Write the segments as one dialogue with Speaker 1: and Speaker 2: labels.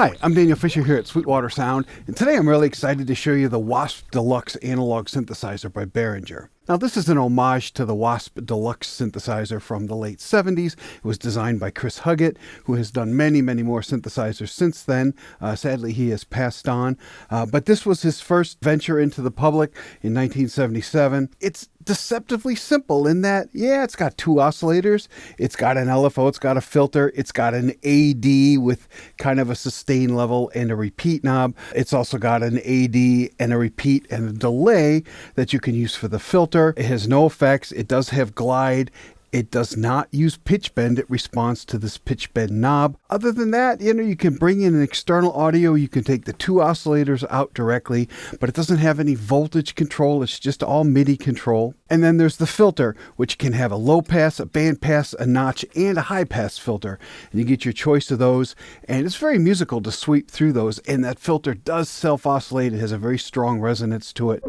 Speaker 1: Hi, I'm Daniel Fisher here at Sweetwater Sound, and today I'm really excited to show you the Wasp Deluxe analog synthesizer by Behringer. Now this is an homage to the Wasp Deluxe synthesizer from the late 70s. It was designed by Chris Huggett, who has done many more synthesizers since then. Sadly, he has passed on, but this was his first venture into the public in 1977. It's deceptively simple in that, yeah, it's got two oscillators, it's got an LFO, it's got a filter, it's got an AD with kind of a sustain level and a repeat knob. It's also got an AD and a repeat and a delay that you can use for the filter. It has no effects. It does have glide. It does not use pitch bend. It responds to this pitch bend knob. Other than that, you can bring in an external audio. You can take the two oscillators out directly, but it doesn't have any voltage control. It's just all MIDI control. And then there's the filter, which can have a low pass, a band pass, a notch, and a high pass filter. And you get your choice of those. And it's very musical to sweep through those. And that filter does self-oscillate. It has a very strong resonance to it.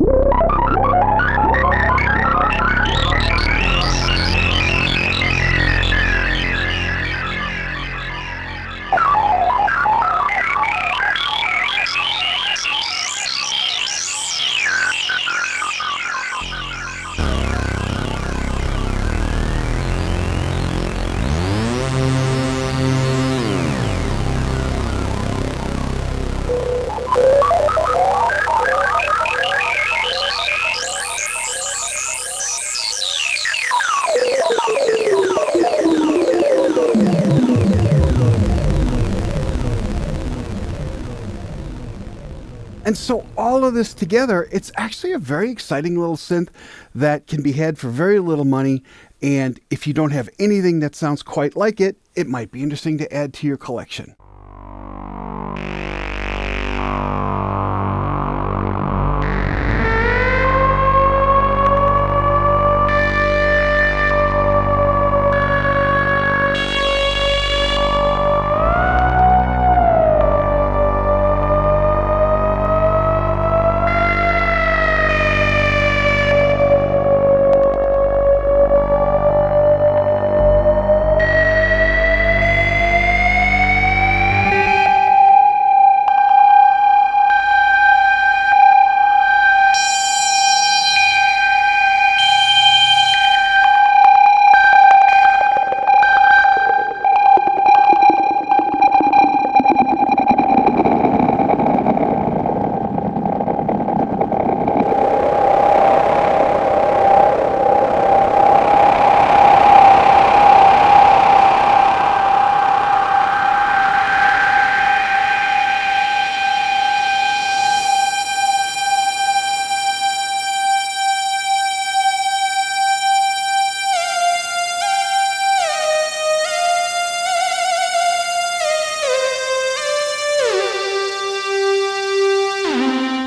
Speaker 1: And so all of this together, it's actually a very exciting little synth that can be had for very little money. And if you don't have anything that sounds quite like it, it might be interesting to add to your collection.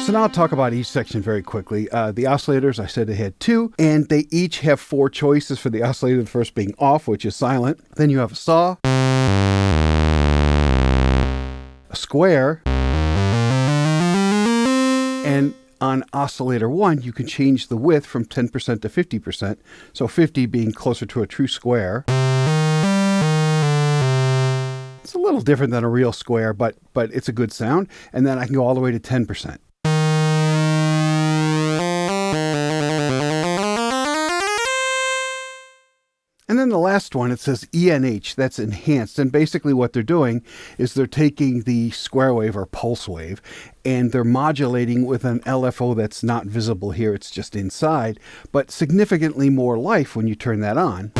Speaker 1: So now I'll talk about each section very quickly. The oscillators, I said it had two, and they each have four choices for the oscillator, the first being off, which is silent. Then you have a saw, a square, and on oscillator 1, you can change the width from 10% to 50%, so 50 being closer to a true square. It's a little different than a real square, but it's a good sound. And then I can go all the way to 10%. And then the last one, it says ENH, that's enhanced. And basically what they're doing is they're taking the square wave or pulse wave and they're modulating with an LFO that's not visible here. It's just inside, but significantly more life when you turn that on.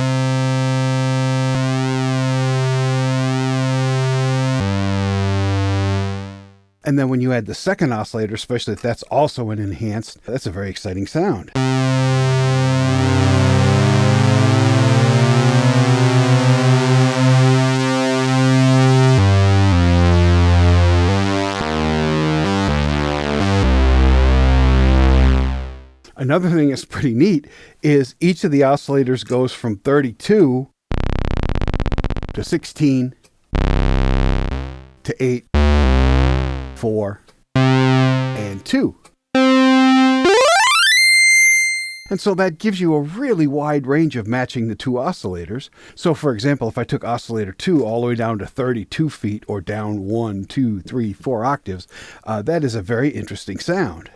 Speaker 1: And then when you add the second oscillator, especially if that's also an enhanced, that's a very exciting sound. Another thing that's pretty neat is each of the oscillators goes from 32 to 16 to 8, 4, and 2. And so that gives you a really wide range of matching the two oscillators. So for example, if I took oscillator 2 all the way down to 32 feet or down 1, 2, 3, 4 octaves, that is a very interesting sound.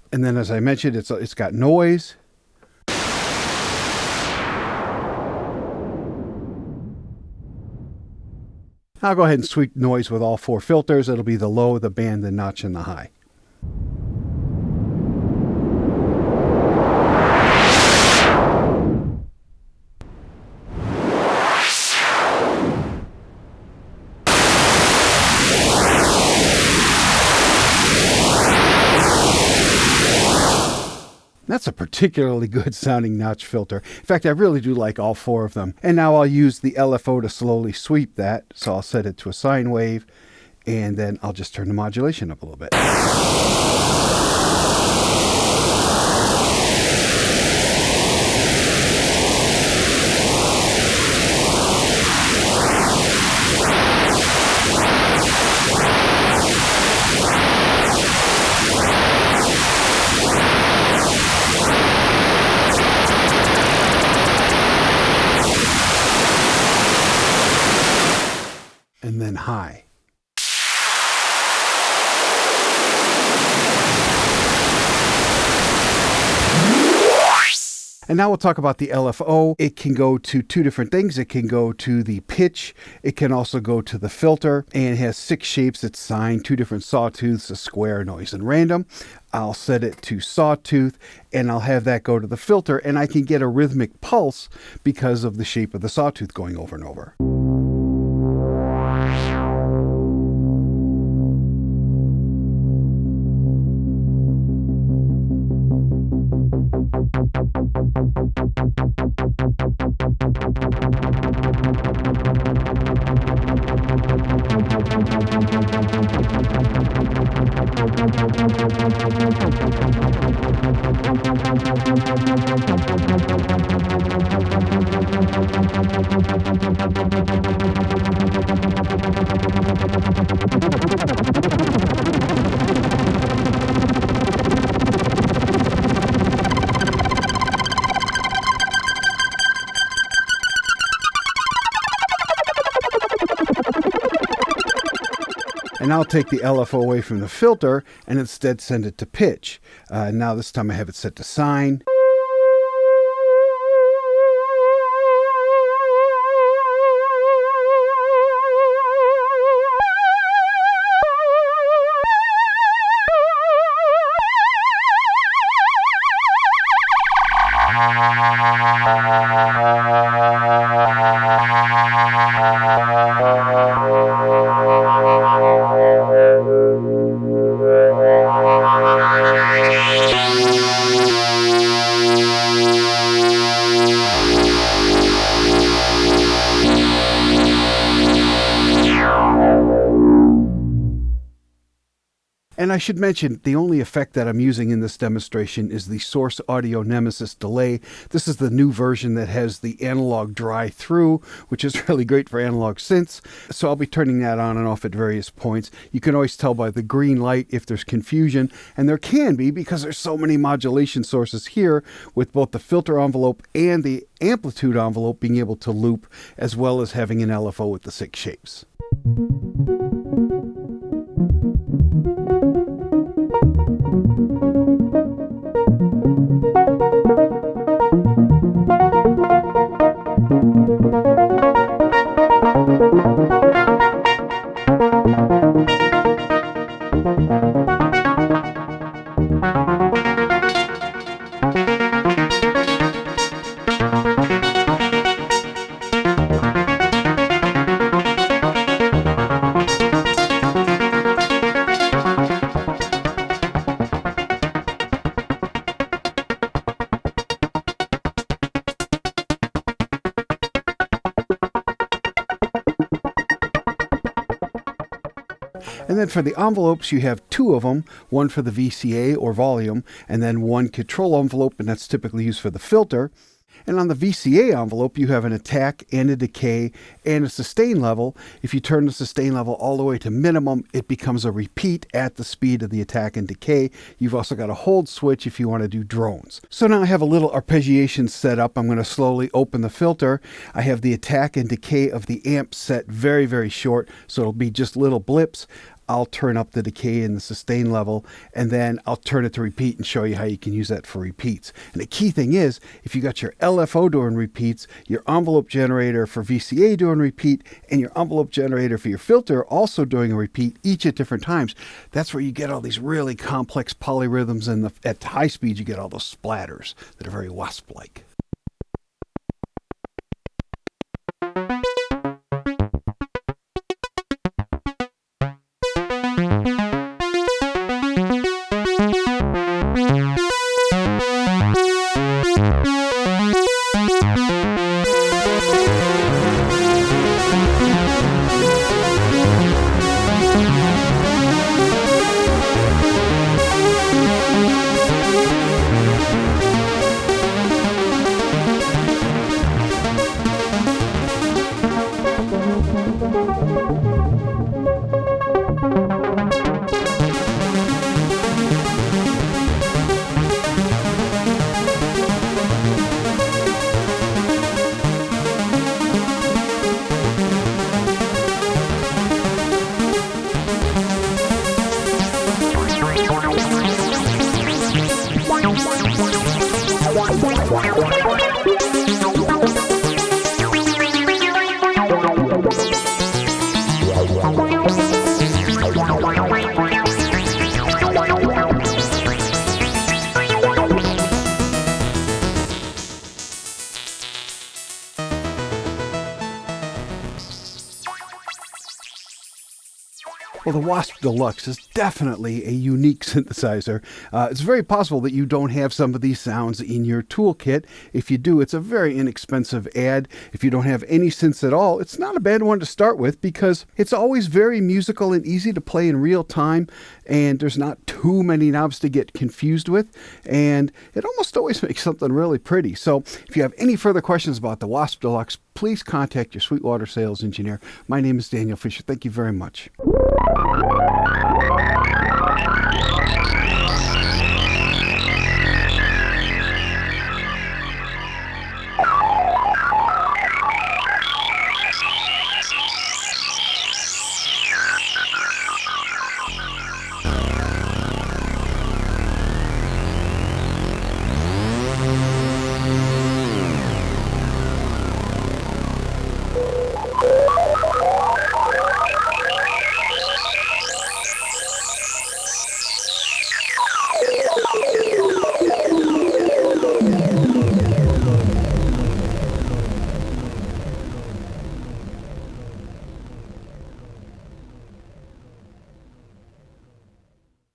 Speaker 1: And then, as I mentioned, it's got noise. I'll go ahead and sweep noise with all 4 filters. It'll be the low, the band, the notch, and the high. That's a particularly good sounding notch filter. In fact, I really do like all 4 of them. And now I'll use the LFO to slowly sweep that. So I'll set it to a sine wave, and then I'll just turn the modulation up a little bit. And then high. And now we'll talk about the LFO. It can go to 2 different things. It can go to the pitch. It can also go to the filter. And it has 6 shapes. It's sine, 2 different sawtooths, a square, noise, and random. I'll set it to sawtooth, and I'll have that go to the filter. And I can get a rhythmic pulse because of the shape of the sawtooth going over and over. And I'll take the LFO away from the filter and instead send it to pitch. Now this time I have it set to sine. And I should mention, the only effect that I'm using in this demonstration is the Source Audio Nemesis delay. This is the new version that has the analog dry through, which is really great for analog synths. So I'll be turning that on and off at various points. You can always tell by the green light if there's confusion, and there can be because there's so many modulation sources here with both the filter envelope and the amplitude envelope being able to loop, as well as having an LFO with the 6 shapes. And then for the envelopes, you have two of them, one for the VCA or volume, and then one control envelope, and that's typically used for the filter. And on the VCA envelope, you have an attack and a decay and a sustain level. If you turn the sustain level all the way to minimum, it becomes a repeat at the speed of the attack and decay. You've also got a hold switch if you want to do drones. So now I have a little arpeggiation set up. I'm going to slowly open the filter. I have the attack and decay of the amp set very, very short, so it'll be just little blips. I'll turn up the decay and the sustain level, and then I'll turn it to repeat and show you how you can use that for repeats. And the key thing is, if you got your LFO doing repeats, your envelope generator for VCA doing repeat, and your envelope generator for your filter also doing a repeat, each at different times, that's where you get all these really complex polyrhythms, and at high speed you get all those splatters that are very Wasp-like. Well, the Wasp Deluxe is definitely a unique synthesizer. It's very possible that you don't have some of these sounds in your toolkit. If you do, it's a very inexpensive add. If you don't have any synths at all, it's not a bad one to start with because it's always very musical and easy to play in real time, and there's not too many knobs to get confused with, and it almost always makes something really pretty. So if you have any further questions about the Wasp Deluxe, please contact your Sweetwater sales engineer. My name is Daniel Fisher. Thank you very much.